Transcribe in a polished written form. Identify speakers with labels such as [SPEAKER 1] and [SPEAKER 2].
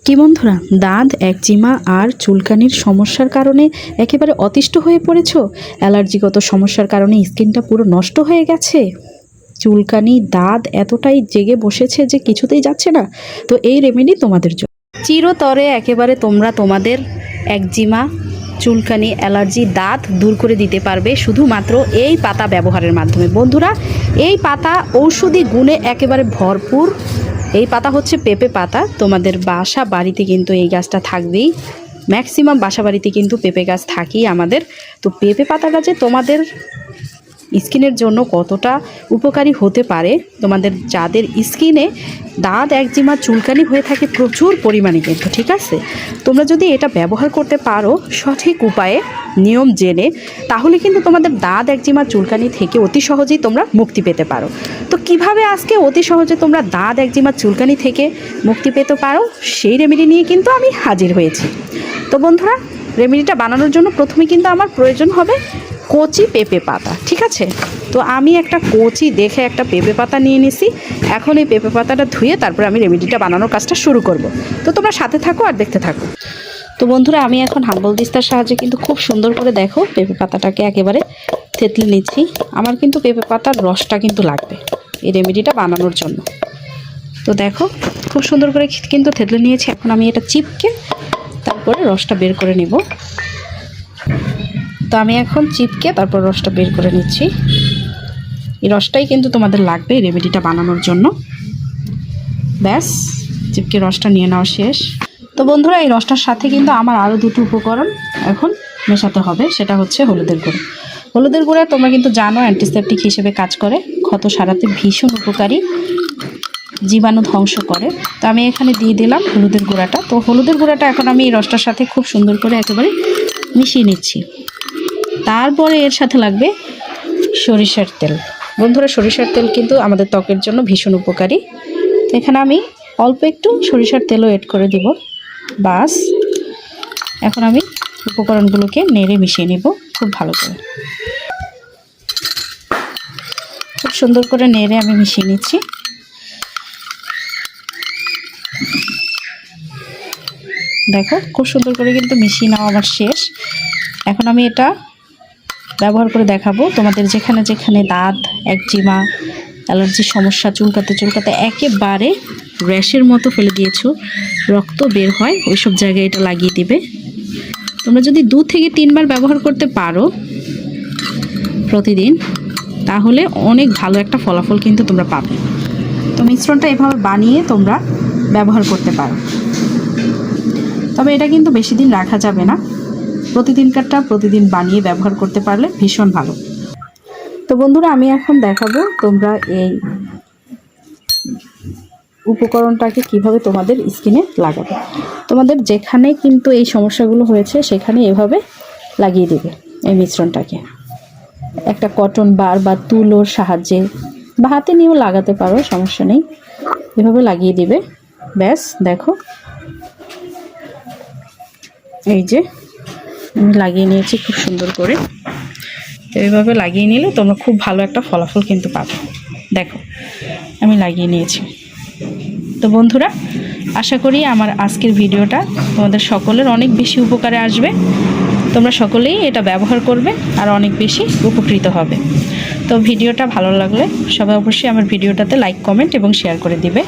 [SPEAKER 1] কি বন্ধুরা, দাঁত একজিমা আর চুলকানির সমস্যার কারণে একেবারে অতিষ্ঠ হয়ে পড়েছো? অ্যালার্জিগত সমস্যার কারণে স্কিনটা পুরো নষ্ট হয়ে গেছে, চুলকানি দাঁত এতটাই জেগে বসেছে যে কিছুতেই যাচ্ছে না। তো এই রেমেডি তোমাদের জন্য চিরতরে একেবারে তোমরা তোমাদের একজিমা, চুলকানি, অ্যালার্জি, দাঁত দূর করে দিতে পারবে শুধুমাত্র এই পাতা ব্যবহারের মাধ্যমে। বন্ধুরা, এই পাতা ঔষধি গুণে একেবারে ভরপুর। এই পাতা হচ্ছে পেঁপে পাতা। তোমাদের বাসা বাড়িতে কিন্তু এই গাছটা থাকবেই, ম্যাক্সিমাম বাসা বাড়িতে কিন্তু পেঁপে গাছ থাকেই আমাদের। তো পেঁপে পাতাটা যে তোমাদের স্কিনের জন্য কতটা উপকারী হতে পারে, তোমাদের যাদের স্কিনে দাঁত একজিমা চুলকানি হয়ে থাকে প্রচুর পরিমাণে কিন্তু, ঠিক আছে, তোমরা যদি এটা ব্যবহার করতে পারো সঠিক উপায়ে, নিয়ম জেনে, তাহলে কিন্তু তোমাদের দাঁত একজিমা চুলকানি থেকে অতি সহজেই তোমরা মুক্তি পেতে পারো। তো কিভাবে আজকে অতি সহজে তোমরা দাঁত একজিমা চুলকানি থেকে মুক্তি পেতে পারো সেই রেমেডি নিয়ে কিন্তু আমি হাজির হয়েছি। তো বন্ধুরা, রেমেডিটা বানানোর জন্য প্রথমে কিন্তু আমার প্রয়োজন হবে কচি পেঁপে পাতা, ঠিক আছে। তো আমি একটা কচি দেখে একটা পেঁপে পাতা নিয়ে নিছি। এখন এই পেঁপে পাতাটা ধুয়ে তারপরে আমি রেমেডিটা বানানোর কাজটা শুরু করব। তো তোমরা সাথে থাকো আর দেখতে থাকো। তো বন্ধুরা, আমি এখন হাম্বল দিস্তার সাহায্যে কিন্তু খুব সুন্দর করে দেখো পেঁপে পাতাটাকে একেবারে থেতলে নিচ্ছি। আমার কিন্তু পেঁপে পাতার রসটা কিন্তু লাগবে এই রেমেডিটা বানানোর জন্য। তো দেখো খুব সুন্দর করে কিন্তু থেতলে নিয়েছি। এখন আমি এটা চিপকে তারপরে রসটা বের করে নেব। তো আমি এখন চিপকে তারপর রসটা বের করে নিচ্ছি। এই রসটাই কিন্তু তোমাদের লাগবে এই রেমেডিটা বানানোর জন্য। ব্যাস, চিপকে রসটা নিয়ে নেওয়া শেষ। তো বন্ধুরা, এই রসটার সাথে কিন্তু আমার আরও দুটো উপকরণ এখন মেশাতে হবে। সেটা হচ্ছে হলুদের গুঁড়ো। হলুদের গুঁড়া তোমরা কিন্তু জানো অ্যান্টিসেপটিক হিসেবে কাজ করে, ক্ষত সারাতে ভীষণ উপকারী, জীবাণু ধ্বংস করে। তো আমি এখানে দিয়ে দিলাম হলুদের গুঁড়াটা। তো হলুদের গুঁড়াটা এখন আমি এই রসটার সাথে খুব সুন্দর করে একেবারে মিশিয়ে নিচ্ছি। তারপরে এর সাথে লাগবে সরিষার তেল। বন্ধুরা, সরিষার তেল কিন্তু আমাদের ত্বকের জন্য ভীষণ উপকারী। তো এখানে আমি অল্প একটু সরিষার তেলও এড করে দিব। বাস, এখন আমি উপকরণগুলোকে নেড়ে মিশিয়ে নিব খুব ভালো করে। খুব সুন্দর করে নেড়ে আমি মিশিয়ে নিচ্ছি। দেখো খুব সুন্দর করে কিন্তু মিশিয়ে নেওয়া আমার শেষ। এখন আমি এটা ব্যবহার করে দেখাবো তোমাদের যেখানে যেখানে দাঁত, একজিমা, অ্যালার্জির সমস্যা, চুলকাতে একেবারে র্যাশের মতো ফেলে দিয়েছো, রক্ত বের হয়, ওইসব জায়গায় এটা লাগিয়ে দিবে। তোমরা যদি 2 থেকে 3 বার ব্যবহার করতে পারো প্রতিদিন, তাহলে অনেক ভালো একটা ফলাফল কিন্তু তোমরা পাবে। তো মিশ্রণটা এভাবে বানিয়ে তোমরা ব্যবহার করতে পারো। তবে এটা কিন্তু বেশি দিন রাখা যাবে না, প্রতিদিনকারটা প্রতিদিন বানিয়ে ব্যবহার করতে পারলে ভীষণ ভালো। তো বন্ধুরা, আমি এখন দেখাবো তোমরা এই উপকরণটাকে কিভাবে তোমাদের স্কিনে লাগাবে। তোমাদের যেখানে কিন্তু এই সমস্যাগুলো হয়েছে সেখানে এভাবে লাগিয়ে দিবে এই মিশ্রণটাকে। একটা কটন বার বা তুলোর সাহায্যে বা হাতে নিয়েও লাগাতে পারো, সমস্যা নেই। এভাবে লাগিয়ে দিবে। ব্যাস, দেখো এই যে আমি লাগিয়ে নিয়েছি খুব সুন্দর করে। এইভাবে লাগিয়ে নিলে তোমরা খুব ভালো একটা ফলাফল কিন্তু পাবে। দেখো আমি লাগিয়ে নিয়েছি। তো বন্ধুরা, আশা করি আমার আজকের ভিডিওটা তোমাদের সকলের অনেক বেশি উপকারে আসবে। তোমরা সকলেই এটা ব্যবহার করবে আর অনেক বেশি উপকৃত হবে। তো ভিডিওটা ভালো লাগলে সবাই অবশ্যই আমার ভিডিওটাতে লাইক, কমেন্ট এবং শেয়ার করে দিবে।